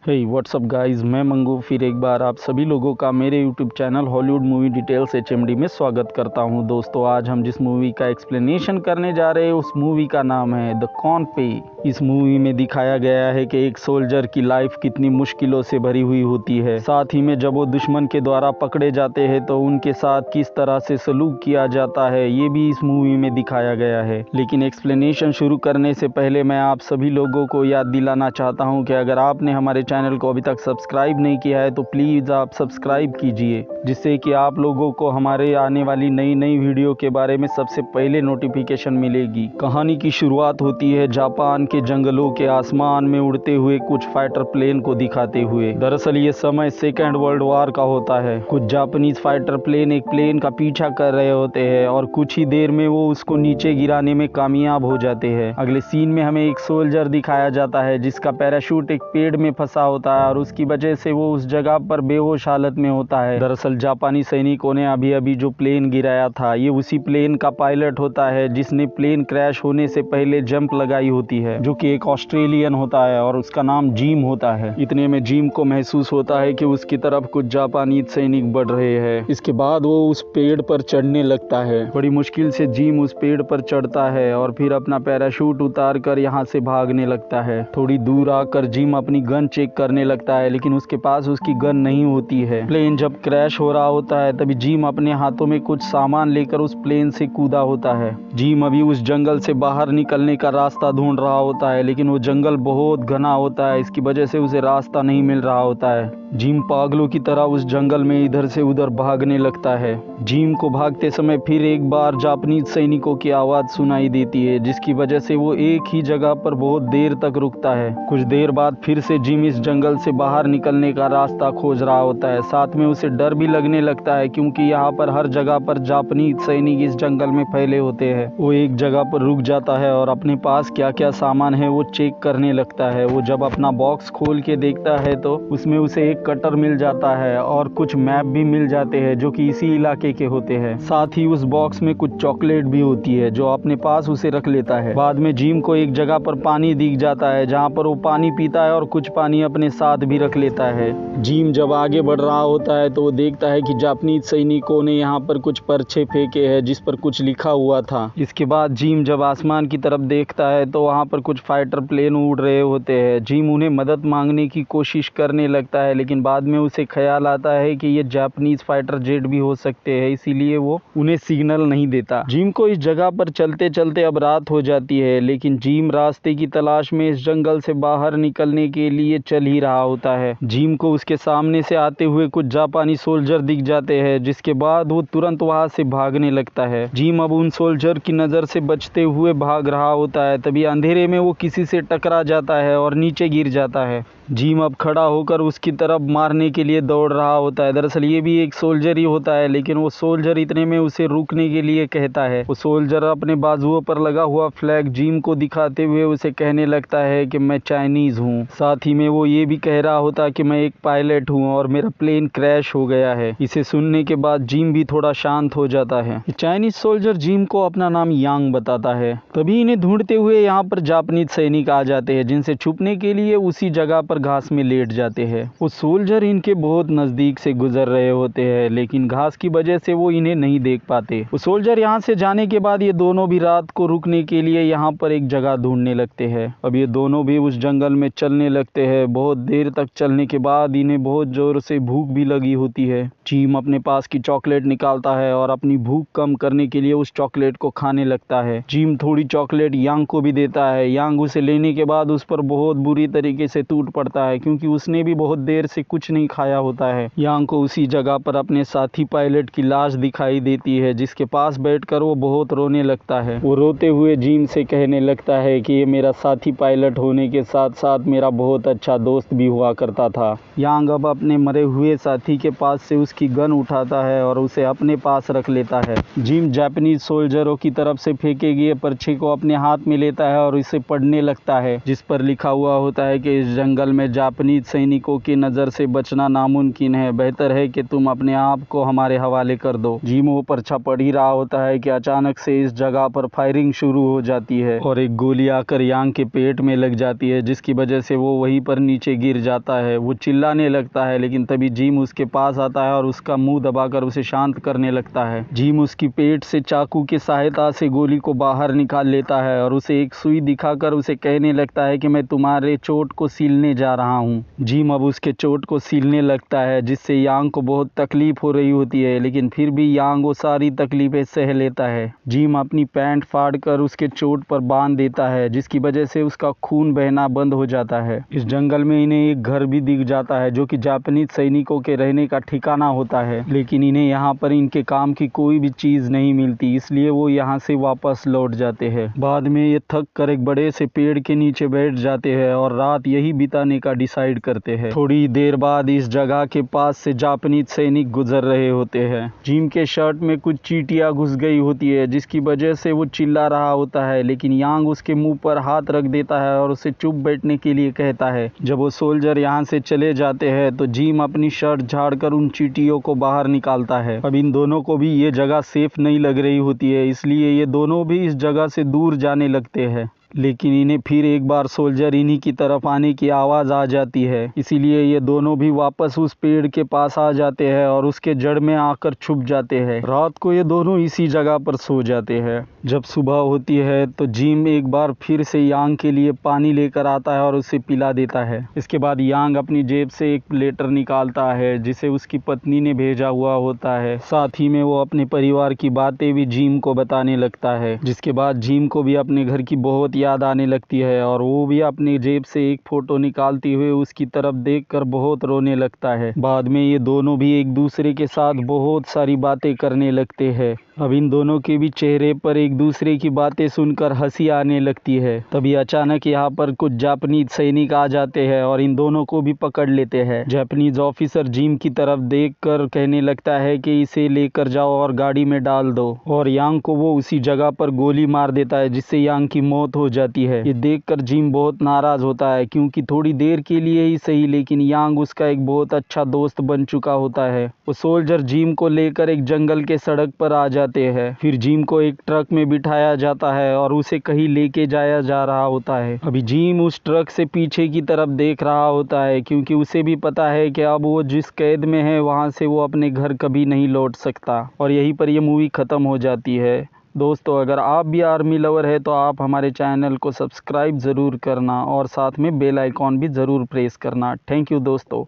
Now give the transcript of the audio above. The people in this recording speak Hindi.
हे व्हाट्सअप गाइस, मैं मंगू फिर एक बार आप सभी लोगों का मेरे YouTube channel Hollywood movie details HMD में स्वागत करता हूं। दोस्तों, आज हम जिस मूवी का एक्सप्लेनेशन करने जा रहे हैं उस मूवी का नाम है द कॉन पे। इस मूवी में दिखाया गया है कि एक सोल्जर की लाइफ कितनी मुश्किलों से भरी हुई होती है। साथ ही में जब वो दुश्मन के द्वारा पकड़े जाते हैं तो उनके साथ किस तरह से सलूक किया जाता है, ये भी इस मूवी में दिखाया गया है। लेकिन एक्सप्लेनेशन शुरू करने से पहले मैं आप सभी लोगों को याद दिलाना चाहता हूँ कि अगर आपने हमारे चैनल को अभी तक सब्सक्राइब नहीं किया है तो प्लीज़ आप सब्सक्राइब कीजिए, जिससे कि आप लोगों को हमारे आने वाली नई वीडियो के बारे में सबसे पहले नोटिफिकेशन मिलेगी। कहानी की शुरुआत होती है जापान के जंगलों के आसमान में उड़ते हुए कुछ फाइटर प्लेन को दिखाते हुए। दरअसल ये समय सेकेंड वर्ल्ड वॉर का होता है। कुछ जापानीज फाइटर प्लेन एक प्लेन का पीछा कर रहे होते हैं और कुछ ही देर में वो उसको नीचे गिराने में कामयाब हो जाते हैं। अगले सीन में हमें एक सोल्जर दिखाया जाता है जिसका पैराशूट एक पेड़ में फंसा होता है और उसकी वजह से वो उस जगह पर बेहोश हालत में होता है। दरअसल जापानी सैनिकों ने अभी जो प्लेन गिराया था ये उसी प्लेन का पायलट होता है जिसने प्लेन क्रैश होने से पहले जंप लगाई होती है, जो कि एक ऑस्ट्रेलियन होता है और उसका नाम जिम होता है। इतने में जिम को महसूस होता है कि उसकी तरफ कुछ जापानी सैनिक बढ़ रहे हैं। इसके बाद वो उस पेड़ पर चढ़ने लगता है। बड़ी मुश्किल से जिम उस पेड़ पर चढ़ता है और फिर अपना पैराशूट उतार कर यहाँ से भागने लगता है। थोड़ी दूर आकर जिम अपनी गन चेक करने लगता है, लेकिन उसके पास उसकी गन नहीं होती है। प्लेन जब क्रैश हो रहा होता है तभी जिम अपने हाथों में कुछ सामान लेकर उस प्लेन से कूदा होता है। जिम अभी उस जंगल से बाहर निकलने का रास्ता ढूंढ रहा होता है, लेकिन वो जंगल बहुत घना होता है, इसकी वजह से उसे रास्ता नहीं मिल रहा होता है। जिम पागलों की तरह उस जंगल में इधर से उधर भागने लगता है। जिम को भागते समय फिर एक बार जापानीज सैनिकों की आवाज सुनाई देती है, जिसकी वजह से वो एक ही जगह पर बहुत देर तक रुकता है। कुछ देर बाद फिर से जिम इस जंगल से बाहर निकलने का रास्ता खोज रहा होता है। साथ में उसे डर भी लगने लगता है, क्योंकि यहाँ पर हर जगह पर जापानीज सैनिक इस जंगल में फैले होते हैं। वो एक जगह पर रुक जाता है और अपने पास क्या क्या सामान है वो चेक करने लगता है। वो जब अपना बॉक्स खोल के देखता है तो उसमें उसे एक कटर मिल जाता है और कुछ मैप भी मिल जाते हैं जो कि इसी इलाके के होते हैं। साथ ही उस बॉक्स में कुछ चॉकलेट भी होती है जो अपने पास उसे रख लेता है। बाद में जिम को एक जगह पर पानी दिख जाता है जहाँ पर वो पानी पीता है और कुछ पानी अपने साथ भी रख लेता है। जिम जब आगे बढ़ रहा होता है तो वो देखता है कि जापानीज सैनिकों ने यहाँ पर कुछ पर्चे फेंके हैं जिस पर कुछ लिखा हुआ था। इसके बाद जिम जब आसमान की तरफ देखता है तो वहाँ पर कुछ फाइटर प्लेन उड़ रहे होते हैं। जिम उन्हें मदद मांगने की कोशिश करने लगता है, लेकिन बाद में उसे ख्याल आता है कि ये जापानीज फाइटर जेट भी हो सकते हैं, इसीलिए वो उन्हें सिग्नल नहीं देता। जिम को इस जगह पर चलते चलते अब रात हो जाती है, लेकिन जिम रास्ते की तलाश में इस जंगल से बाहर निकलने के लिए चल ही रहा होता है। जिम को उसके सामने से आते हुए कुछ जापानी सोल्जर दिख जाते हैं, जिसके बाद वो तुरंत वहां से भागने लगता है। जिम अब उन सोल्जर की नजर से बचते हुए भाग रहा होता है, तभी अंधेरे में वो किसी से टकरा जाता है और नीचे गिर जाता है। जिम अब खड़ा होकर उसकी तरफ मारने के लिए दौड़ रहा होता है। दरअसल ये भी एक सोल्जर ही होता है, लेकिन वो सोल्जर इतने में उसे रुकने के लिए कहता है। वो सोल्जर अपने बाजुओं पर लगा हुआ फ्लैग जिम को दिखाते हुए उसे कहने लगता है कि मैं चाइनीज हूँ। साथ ही में वो ये भी कह रहा होता है कि मैं एक पायलट हूँ और मेरा प्लेन क्रैश हो गया है। इसे सुनने के बाद जिम भी थोड़ा शांत हो जाता है। चाइनीज सोल्जर जिम को अपना नाम यांग बताता है। तभी इन्हें ढूंढते हुए यहाँ पर जापानीज सैनिक आ जाते हैं, जिनसे छुपने के लिए उसी जगह पर घास में लेट जाते हैं। वो सोल्जर इनके बहुत नजदीक से गुजर रहे होते हैं, लेकिन घास की वजह से वो इन्हें नहीं देख पाते। वो सोल्जर यहाँ से जाने के बाद ये दोनों भी रात को रुकने के लिए यहाँ पर एक जगह ढूंढने लगते हैं। अब ये दोनों भी उस जंगल में चलने लगते हैं। बहुत देर तक चलने के बाद इन्हें बहुत जोर से भूख भी लगी होती है। जिम अपने पास की चॉकलेट निकालता है और अपनी भूख कम करने के लिए उस चॉकलेट को खाने लगता है। जिम थोड़ी चॉकलेट यांग को भी देता है। यांग उसे लेने के बाद उस पर बहुत बुरी तरीके से टूट पड़ता है, क्योंकि उसने भी बहुत देर से कुछ नहीं खाया होता है। यांग को उसी जगह पर अपने साथी पायलट की लाश दिखाई देती है, जिसके पास बैठकर वो बहुत रोने लगता है। वो रोते हुए जिम से कहने लगता है कि ये मेरा साथी पायलट होने के साथ साथ मेरा बहुत अच्छा दोस्त भी हुआ करता था। यांग अब अपने मरे हुए साथी के पास से उसकी गन उठाता है और उसे अपने पास रख लेता है। जिम जापानीज सोल्जरों की तरफ से फेंके गए पर्चे को अपने हाथ में लेता है और इसे पढ़ने लगता है, जिस पर लिखा हुआ होता है कि इस जंगल में जापानीज सैनिकों की नज़र से बचना नामुमकिन है। बेहतर है कि तुम अपने आप को हमारे हवाले कर दो। जिम वो पर्चा पढ़ ही रहा होता है कि अचानक से इस जगह पर फायरिंग शुरू हो जाती है और एक गोली आकर यांग के पेट में लग जाती है, जिसकी वजह से वो वहीं पर नीचे गिर जाता है। वो चिल्लाने लगता है, लेकिन तभी जिम उसके पास आता है और उसका मुंह दबाकर उसे शांत करने लगता है। जिम उसकी पेट से चाकू की सहायता से गोली को बाहर निकाल लेता है और उसे एक सुई दिखाकर उसे कहने लगता है कि मैं तुम्हारे चोट को सीलने जा रहा हूँ। जिम अब उसके चोट को सीलने लगता है, जिससे यांग को बहुत तकलीफ हो रही होती है, लेकिन फिर भी यांग वो सारी तकलीफें सह लेता है। जिम अपनी पैंट फाड़ कर उसके चोट पर बांध देता है, जिसकी वजह से उसका खून बहना बंद हो जाता है। इस जंगल में इन्हें एक घर भी दिख जाता है, जो कि जापानीज सैनिकों के रहने का ठिकाना होता है, लेकिन इन्हें यहाँ पर इनके काम की कोई भी चीज नहीं मिलती, इसलिए वो यहाँ से वापस लौट जाते हैं। बाद में ये थक कर एक बड़े से पेड़ के नीचे बैठ जाते हैं और रात यही बिताने का डिसाइड करते हैं। थोड़ी देर बाद इस जगह के पास से जापानीज सैनिक गुजर रहे होते हैं। जिम के शर्ट में कुछ चींटियां घुस गई होती है, जिसकी वजह से वो चिल्ला रहा होता है, लेकिन यांग उसके मुंह पर हाथ रख देता है और उसे चुप बैठने के लिए कहता है। जब वो सोल्जर यहाँ से चले जाते हैं तो जिम अपनी शर्ट झाड़कर उन चींटियों को बाहर निकालता है। अब इन दोनों को भी ये जगह सेफ नहीं लग रही होती है, इसलिए ये दोनों भी इस जगह से दूर जाने लगते हैं। लेकिन इन्हें फिर एक बार सोल्जर इन्हीं की तरफ आने की आवाज़ आ जाती है, इसीलिए ये दोनों भी वापस उस पेड़ के पास आ जाते हैं और उसके जड़ में आकर छुप जाते हैं। रात को ये दोनों इसी जगह पर सो जाते हैं। जब सुबह होती है तो जिम एक बार फिर से यांग के लिए पानी लेकर आता है और उसे पिला देता है। इसके बाद यांग अपनी जेब से एक लेटर निकालता है, जिसे उसकी पत्नी ने भेजा हुआ होता है। साथ ही में वो अपने परिवार की बातें भी जिम को बताने लगता है, जिसके बाद जिम को भी अपने घर की बहुत याद आने लगती है और वो भी अपनी जेब से एक फोटो निकालते हुए उसकी तरफ देखकर बहुत रोने लगता है। बाद में ये दोनों भी एक दूसरे के साथ बहुत सारी बातें करने लगते हैं। अब इन दोनों के भी चेहरे पर एक दूसरे की बातें सुनकर हंसी आने लगती है। तभी अचानक यहाँ पर कुछ जापानीज सैनिक आ जाते हैं और इन दोनों को भी पकड़ लेते हैं। जापानीज ऑफिसर जिम की तरफ देखकर कहने लगता है कि इसे लेकर जाओ और गाड़ी में डाल दो, और यांग को वो उसी जगह पर गोली मार देता है, जिससे यांग की मौत हो जाती है। ये देखकर जिम बहुत नाराज होता है, क्योंकि थोड़ी देर के लिए ही सही, लेकिन यांग उसका एक बहुत अच्छा दोस्त बन चुका होता है। वो सोल्जर जिम को लेकर एक जंगल के सड़क पर आ जाते हैं। फिर जिम को एक ट्रक में बिठाया जाता है और उसे कहीं लेके जाया जा रहा होता है। अभी जिम उस ट्रक से पीछे की तरफ देख रहा होता है, क्योंकि उसे भी पता है कि अब वो जिस कैद में है वहां से वो अपने घर कभी नहीं लौट सकता। और यहीं पर ये मूवी खत्म हो जाती है। दोस्तों, अगर आप भी आर्मी लवर है तो आप हमारे चैनल को सब्सक्राइब ज़रूर करना और साथ में बेल आइकॉन भी ज़रूर प्रेस करना। थैंक यू दोस्तों।